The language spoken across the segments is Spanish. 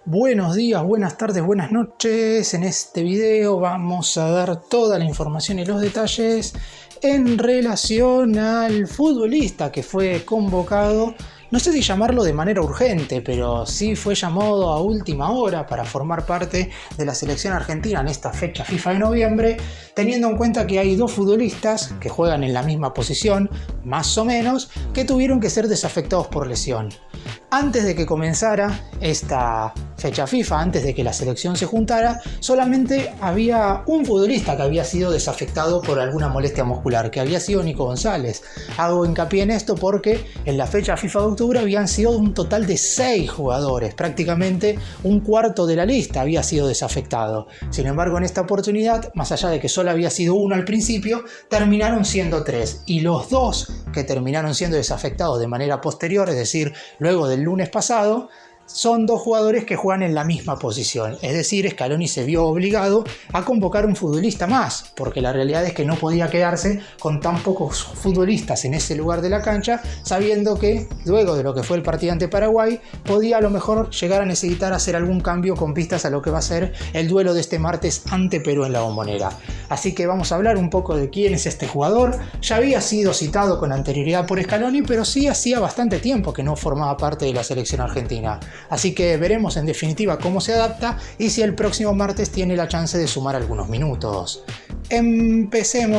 Buenos días, buenas tardes, buenas noches. En este video vamos a dar toda la información y los detalles en relación al futbolista que fue convocado. No sé si llamarlo de manera urgente, pero sí fue llamado a última hora para formar parte de la selección argentina en esta fecha FIFA de noviembre, teniendo en cuenta que hay dos futbolistas que juegan en la misma posición, más o menos, que tuvieron que ser desafectados por lesión. Antes de que comenzara esta fecha FIFA, antes de que la selección se juntara, solamente había un futbolista que había sido desafectado por alguna molestia muscular, que había sido Nico González. Hago hincapié en esto porque en la fecha FIFA de octubre habían sido un total de 6 jugadores, prácticamente un cuarto de la lista había sido desafectado. Sin embargo, en esta oportunidad, más allá de que solo había sido uno al principio, terminaron siendo 3, y los dos que terminaron siendo desafectados de manera posterior, es decir, luego del lunes pasado, son dos jugadores que juegan en la misma posición. Es decir, Scaloni se vio obligado a convocar un futbolista más, porque la realidad es que no podía quedarse con tan pocos futbolistas en ese lugar de la cancha, sabiendo que luego de lo que fue el partido ante Paraguay, podía a lo mejor llegar a necesitar hacer algún cambio con vistas a lo que va a ser el duelo de este martes ante Perú en la Bombonera. Así que vamos a hablar un poco de quién es este jugador. Ya había sido citado con anterioridad por Scaloni, pero sí hacía bastante tiempo que no formaba parte de la selección argentina. Así que veremos en definitiva cómo se adapta y si el próximo martes tiene la chance de sumar algunos minutos. ¡Empecemos!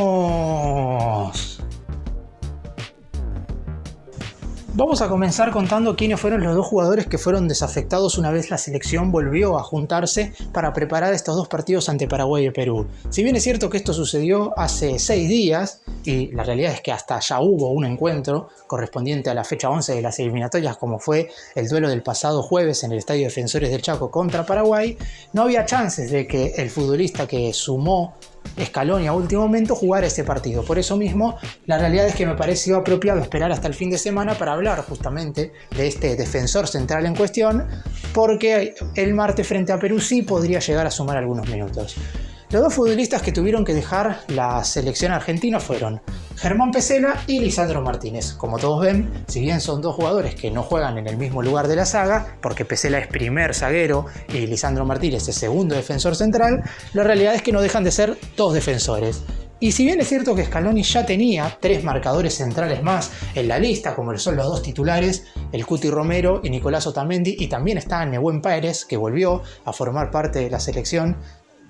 Vamos a comenzar contando quiénes fueron los dos jugadores que fueron desafectados una vez la selección volvió a juntarse para preparar estos dos partidos ante Paraguay y Perú. Si bien es cierto que esto sucedió hace 6 días, y la realidad es que hasta ya hubo un encuentro correspondiente a la fecha 11 de las eliminatorias, como fue el duelo del pasado jueves en el Estadio Defensores del Chaco contra Paraguay, no había chances de que el futbolista que sumó Scaloni a último momento jugara ese partido. Por eso mismo, la realidad es que me pareció apropiado esperar hasta el fin de semana para hablar justamente de este defensor central en cuestión, porque el martes frente a Perú sí podría llegar a sumar algunos minutos. Los dos futbolistas que tuvieron que dejar la selección argentina fueron Germán Pesela y Lisandro Martínez. Como todos ven, si bien son dos jugadores que no juegan en el mismo lugar de la saga, porque Pesela es primer zaguero y Lisandro Martínez es segundo defensor central, la realidad es que no dejan de ser dos defensores. Y si bien es cierto que Scaloni ya tenía 3 marcadores centrales más en la lista, como son los dos titulares, el Cuti Romero y Nicolás Otamendi, y también está Nehuen Pérez, que volvió a formar parte de la selección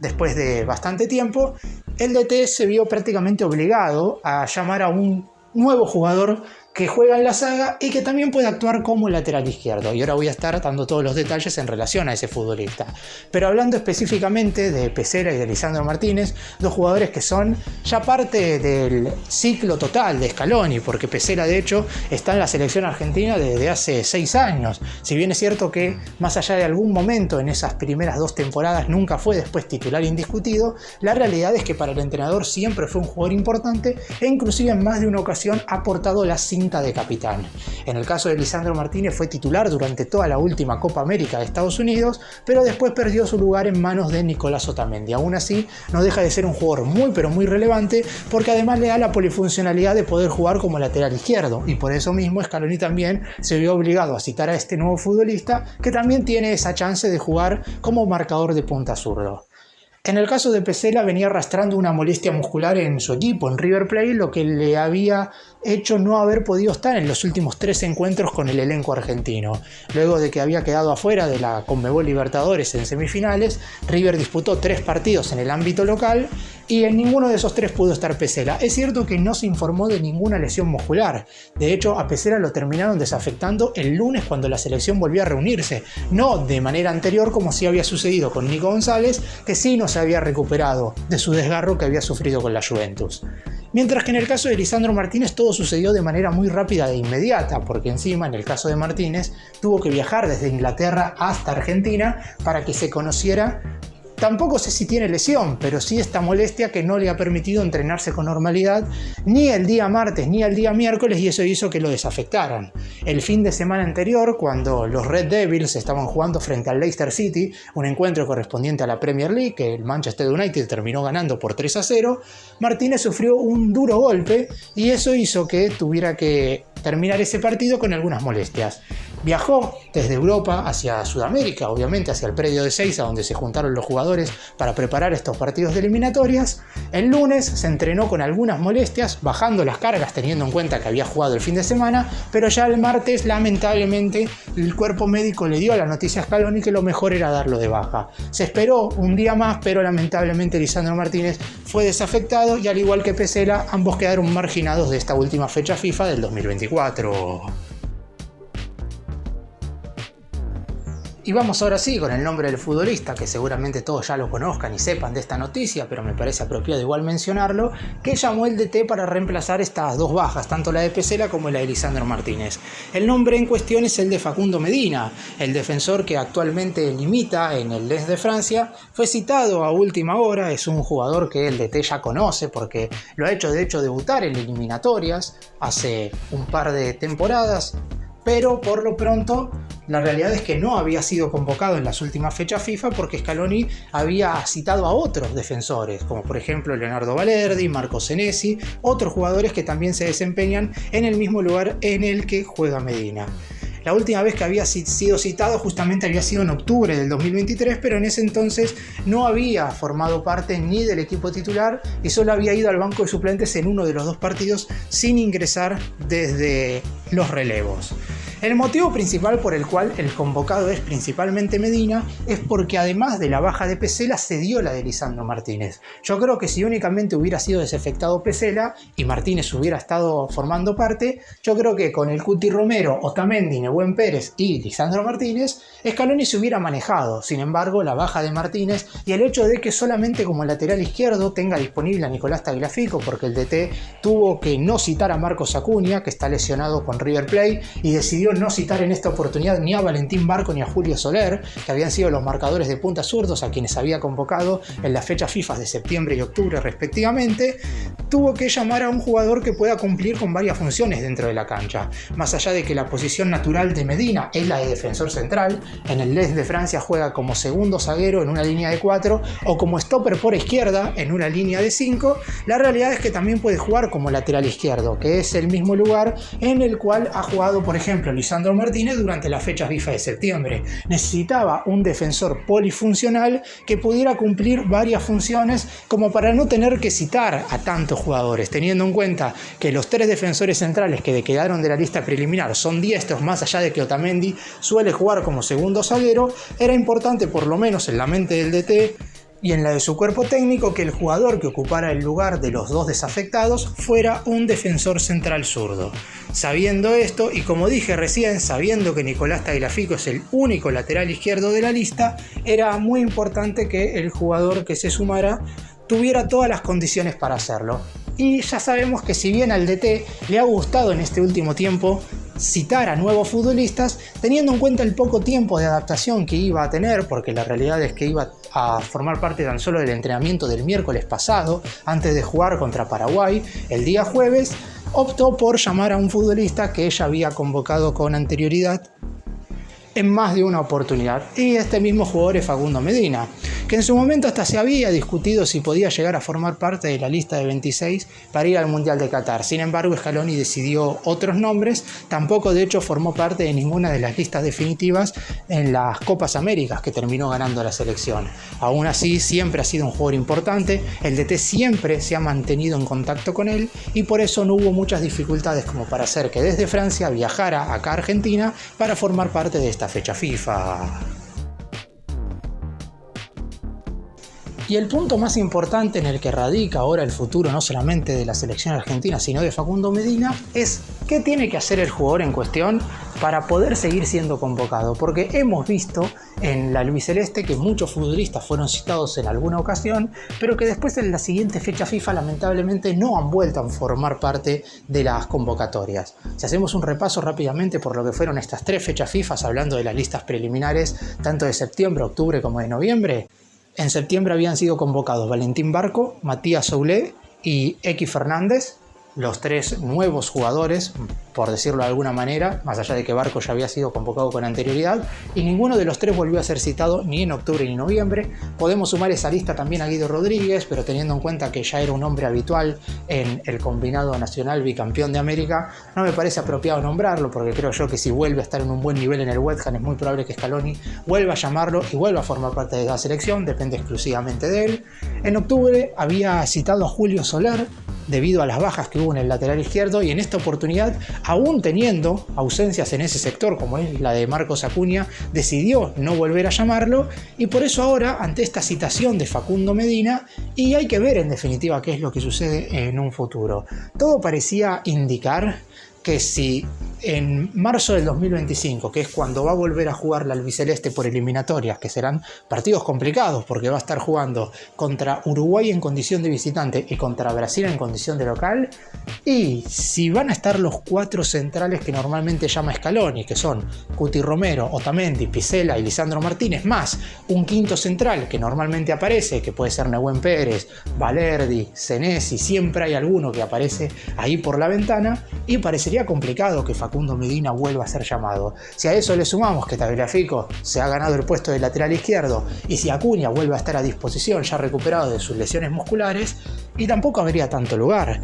después de bastante tiempo, el DT se vio prácticamente obligado a llamar a un nuevo jugador que juega en la saga y que también puede actuar como lateral izquierdo. Y ahora voy a estar dando todos los detalles en relación a ese futbolista. Pero hablando específicamente de Pesela y de Lisandro Martínez, dos jugadores que son ya parte del ciclo total de Scaloni, porque Pesela de hecho está en la selección argentina desde hace 6 años. Si bien es cierto que más allá de algún momento en esas primeras 2 temporadas nunca fue después titular indiscutido, la realidad es que para el entrenador siempre fue un jugador importante e inclusive en más de una ocasión ha portado la cinta de capitán. En el caso de Lisandro Martínez fue titular durante toda la última Copa América de Estados Unidos, pero después perdió su lugar en manos de Nicolás Otamendi. Aún así, no deja de ser un jugador muy pero muy relevante, porque además le da la polifuncionalidad de poder jugar como lateral izquierdo, y por eso mismo Scaloni también se vio obligado a citar a este nuevo futbolista, que también tiene esa chance de jugar como marcador de punta zurdo. En el caso de Pesela venía arrastrando una molestia muscular en su equipo, en River Plate, lo que le había hecho no haber podido estar en los últimos 3 encuentros con el elenco argentino. Luego de que había quedado afuera de la Conmebol Libertadores en semifinales, River disputó 3 partidos en el ámbito local y en ninguno de esos 3 pudo estar Pesela. Es cierto que no se informó de ninguna lesión muscular. De hecho, a Pesela lo terminaron desafectando el lunes cuando la selección volvió a reunirse. No de manera anterior como sí había sucedido con Nico González, que sí no se había recuperado de su desgarro que había sufrido con la Juventus. Mientras que en el caso de Lisandro Martínez todo sucedió de manera muy rápida e inmediata, porque encima en el caso de Martínez tuvo que viajar desde Inglaterra hasta Argentina para que se conociera Tampoco sé si tiene lesión, pero sí esta molestia que no le ha permitido entrenarse con normalidad ni el día martes ni el día miércoles, y eso hizo que lo desafectaran. El fin de semana anterior, cuando los Red Devils estaban jugando frente al Leicester City, un encuentro correspondiente a la Premier League, que el Manchester United terminó ganando por 3-0, Martínez sufrió un duro golpe y eso hizo que tuviera que terminar ese partido con algunas molestias. Viajó desde Europa hacia Sudamérica, obviamente hacia el predio de Seiza, donde se juntaron los jugadores para preparar estos partidos de eliminatorias. El lunes se entrenó con algunas molestias, bajando las cargas teniendo en cuenta que había jugado el fin de semana, pero ya el martes lamentablemente el cuerpo médico le dio la noticia a Scaloni que lo mejor era darlo de baja. Se esperó un día más, pero lamentablemente Lisandro Martínez fue desafectado y al igual que Pesela, ambos quedaron marginados de esta última fecha FIFA del 2024. Y vamos ahora sí con el nombre del futbolista, que seguramente todos ya lo conozcan y sepan de esta noticia, pero me parece apropiado igual mencionarlo, que llamó el DT para reemplazar estas dos bajas, tanto la de Pesela como la de Lisandro Martínez. El nombre en cuestión es el de Facundo Medina, el defensor que actualmente limita en el Lens de Francia. Fue citado a última hora, es un jugador que el DT ya conoce porque lo ha hecho de hecho debutar en eliminatorias hace un par de temporadas, pero por lo pronto la realidad es que no había sido convocado en las últimas fechas FIFA porque Scaloni había citado a otros defensores, como por ejemplo Leonardo Balerdi, Marco Senesi, otros jugadores que también se desempeñan en el mismo lugar en el que juega Medina. La última vez que había sido citado justamente había sido en octubre del 2023, pero en ese entonces no había formado parte ni del equipo titular y solo había ido al banco de suplentes en uno de los dos partidos sin ingresar desde los relevos. El motivo principal por el cual el convocado es principalmente Medina es porque además de la baja de Pesela se dio la de Lisandro Martínez. Yo creo que si únicamente hubiera sido desafectado Pesela y Martínez hubiera estado formando parte, yo creo que con el Cuti Romero, Otamendi, Nehuen Pérez y Lisandro Martínez, Scaloni se hubiera manejado. Sin embargo, la baja de Martínez y el hecho de que solamente como lateral izquierdo tenga disponible a Nicolás Tagliafico, porque el DT tuvo que no citar a Marcos Acuña, que está lesionado con River Plate, y decidió no citar en esta oportunidad ni a Valentín Barco ni a Julio Soler, que habían sido los marcadores de punta zurdos a quienes había convocado en las fechas FIFA de septiembre y octubre respectivamente, tuvo que llamar a un jugador que pueda cumplir con varias funciones dentro de la cancha. Más allá de que la posición natural de Medina es la de defensor central, en el Lens de Francia juega como segundo zaguero en una línea de 4 o como stopper por izquierda en una línea de 5, la realidad es que también puede jugar como lateral izquierdo, que es el mismo lugar en el cual ha jugado por ejemplo Lisandro Martínez durante las fechas FIFA de septiembre. Necesitaba un defensor polifuncional que pudiera cumplir varias funciones como para no tener que citar a tantos jugadores, teniendo en cuenta que los tres defensores centrales que quedaron de la lista preliminar son diestros, más allá de que Otamendi suele jugar como segundo zaguero. Era importante, por lo menos en la mente del DT y en la de su cuerpo técnico, que el jugador que ocupara el lugar de los dos desafectados fuera un defensor central zurdo. Sabiendo esto, y como dije recién, sabiendo que Nicolás Tagliafico es el único lateral izquierdo de la lista, era muy importante que el jugador que se sumara tuviera todas las condiciones para hacerlo. Y ya sabemos que si bien al DT le ha gustado en este último tiempo citar a nuevos futbolistas, teniendo en cuenta el poco tiempo de adaptación que iba a tener, porque la realidad es que iba a formar parte tan solo del entrenamiento del miércoles pasado, antes de jugar contra Paraguay el día jueves, optó por llamar a un futbolista que ella había convocado con anterioridad en más de una oportunidad, y este mismo jugador es Facundo Medina, que en su momento hasta se había discutido si podía llegar a formar parte de la lista de 26 para ir al Mundial de Qatar. Sin embargo, Scaloni decidió otros nombres. Tampoco de hecho formó parte de ninguna de las listas definitivas en las Copas Américas que terminó ganando la selección. Aún así, siempre ha sido un jugador importante, el DT siempre se ha mantenido en contacto con él y por eso no hubo muchas dificultades como para hacer que desde Francia viajara acá a Argentina para formar parte de esta fecha FIFA. Y el punto más importante en el que radica ahora el futuro no solamente de la selección argentina sino de Facundo Medina es qué tiene que hacer el jugador en cuestión para poder seguir siendo convocado, porque hemos visto en la albiceleste que muchos futbolistas fueron citados en alguna ocasión, pero que después en la siguiente fecha FIFA lamentablemente no han vuelto a formar parte de las convocatorias. Si hacemos un repaso rápidamente por lo que fueron estas tres fechas FIFA, hablando de las listas preliminares tanto de septiembre, octubre como de noviembre, En septiembre habían sido convocados Valentín Barco, Matías Soulé y Equi Fernández, los tres nuevos jugadores, por decirlo de alguna manera, más allá de que Barco ya había sido convocado con anterioridad, y ninguno de los tres volvió a ser citado ni en octubre ni noviembre. Podemos sumar esa lista también a Guido Rodríguez, pero teniendo en cuenta que ya era un hombre habitual en el combinado nacional bicampeón de América, no me parece apropiado nombrarlo, porque creo yo que si vuelve a estar en un buen nivel en el West Ham es muy probable que Scaloni vuelva a llamarlo y vuelva a formar parte de la selección, depende exclusivamente de él. En octubre había citado a Julio Soler, debido a las bajas que hubo en el lateral izquierdo, y en esta oportunidad, aún teniendo ausencias en ese sector como es la de Marcos Acuña, decidió no volver a llamarlo, y por eso ahora, ante esta citación de Facundo Medina, y hay que ver en definitiva qué es lo que sucede en un futuro, todo parecía indicar que si en marzo del 2025, que es cuando va a volver a jugar la albiceleste por eliminatorias, que serán partidos complicados porque va a estar jugando contra Uruguay en condición de visitante y contra Brasil en condición de local, y si van a estar los cuatro centrales que normalmente llama Scaloni, que son Cuti Romero, Otamendi, Pizela y Lisandro Martínez, más un quinto central que normalmente aparece, que puede ser Nehuen Pérez, Valerdi, Senesi, siempre hay alguno que aparece ahí por la ventana, y parecería complicado que Facundo Medina vuelva a ser llamado. Si a eso le sumamos que Tagliafico se ha ganado el puesto de lateral izquierdo, y si Acuña vuelve a estar a disposición ya recuperado de sus lesiones musculares, y tampoco habría tanto lugar.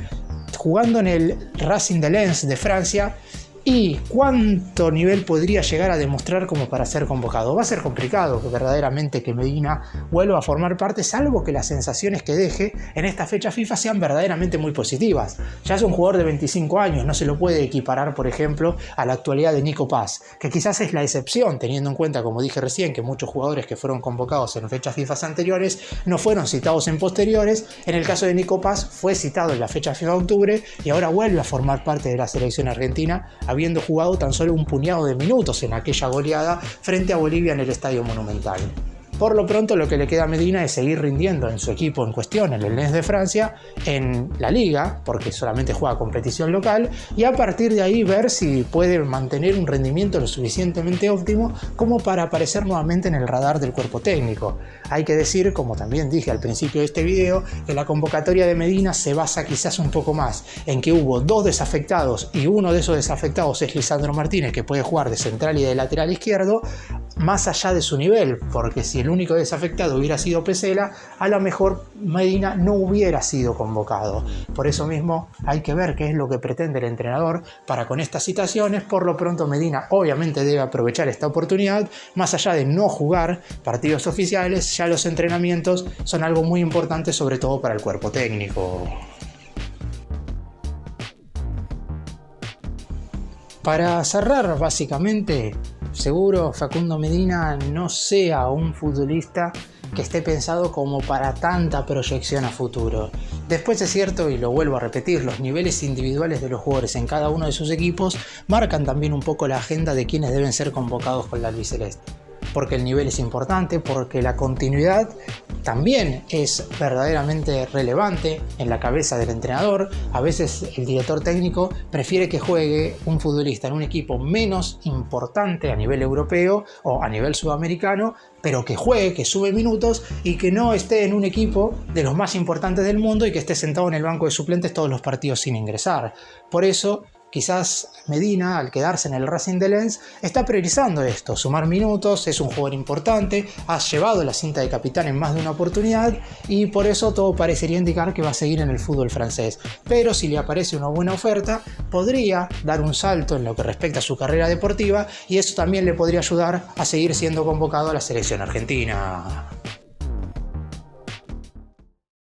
Jugando en el Racing de Lens de Francia, ¿y cuánto nivel podría llegar a demostrar como para ser convocado? Va a ser complicado verdaderamente que Medina vuelva a formar parte, salvo que las sensaciones que deje en esta fecha FIFA sean verdaderamente muy positivas. Ya es un jugador de 25 años, no se lo puede equiparar, por ejemplo, a la actualidad de Nico Paz, que quizás es la excepción, teniendo en cuenta, como dije recién, que muchos jugadores que fueron convocados en fechas FIFA anteriores no fueron citados en posteriores. En el caso de Nico Paz fue citado en la fecha FIFA de octubre y ahora vuelve a formar parte de la selección argentina, habiendo jugado tan solo un puñado de minutos en aquella goleada frente a Bolivia en el Estadio Monumental. Por lo pronto, lo que le queda a Medina es seguir rindiendo en su equipo en cuestión, en el Lens de Francia, en la Liga, porque solamente juega competición local, y a partir de ahí ver si puede mantener un rendimiento lo suficientemente óptimo como para aparecer nuevamente en el radar del cuerpo técnico. Hay que decir, como también dije al principio de este video, que la convocatoria de Medina se basa quizás un poco más en que hubo dos desafectados, y uno de esos desafectados es Lisandro Martínez, que puede jugar de central y de lateral izquierdo, más allá de su nivel, porque si el único desafectado hubiera sido Pizela, a lo mejor Medina no hubiera sido convocado. Por eso mismo hay que ver qué es lo que pretende el entrenador para con estas citaciones. Por lo pronto Medina obviamente debe aprovechar esta oportunidad, más allá de no jugar partidos oficiales, ya los entrenamientos son algo muy importante, sobre todo para el cuerpo técnico. Para cerrar, básicamente, seguro Facundo Medina no sea un futbolista que esté pensado como para tanta proyección a futuro. Después es cierto, y lo vuelvo a repetir, los niveles individuales de los jugadores en cada uno de sus equipos marcan también un poco la agenda de quienes deben ser convocados con la albiceleste. Porque el nivel es importante, porque la continuidad también es verdaderamente relevante en la cabeza del entrenador. A veces el director técnico prefiere que juegue un futbolista en un equipo menos importante a nivel europeo o a nivel sudamericano, pero que juegue, que sube minutos y que no esté en un equipo de los más importantes del mundo y que esté sentado en el banco de suplentes todos los partidos sin ingresar. Por eso, quizás Medina, al quedarse en el Racing de Lens, está priorizando esto, sumar minutos, es un jugador importante, ha llevado la cinta de capitán en más de una oportunidad y por eso todo parecería indicar que va a seguir en el fútbol francés. Pero si le aparece una buena oferta, podría dar un salto en lo que respecta a su carrera deportiva y eso también le podría ayudar a seguir siendo convocado a la selección argentina.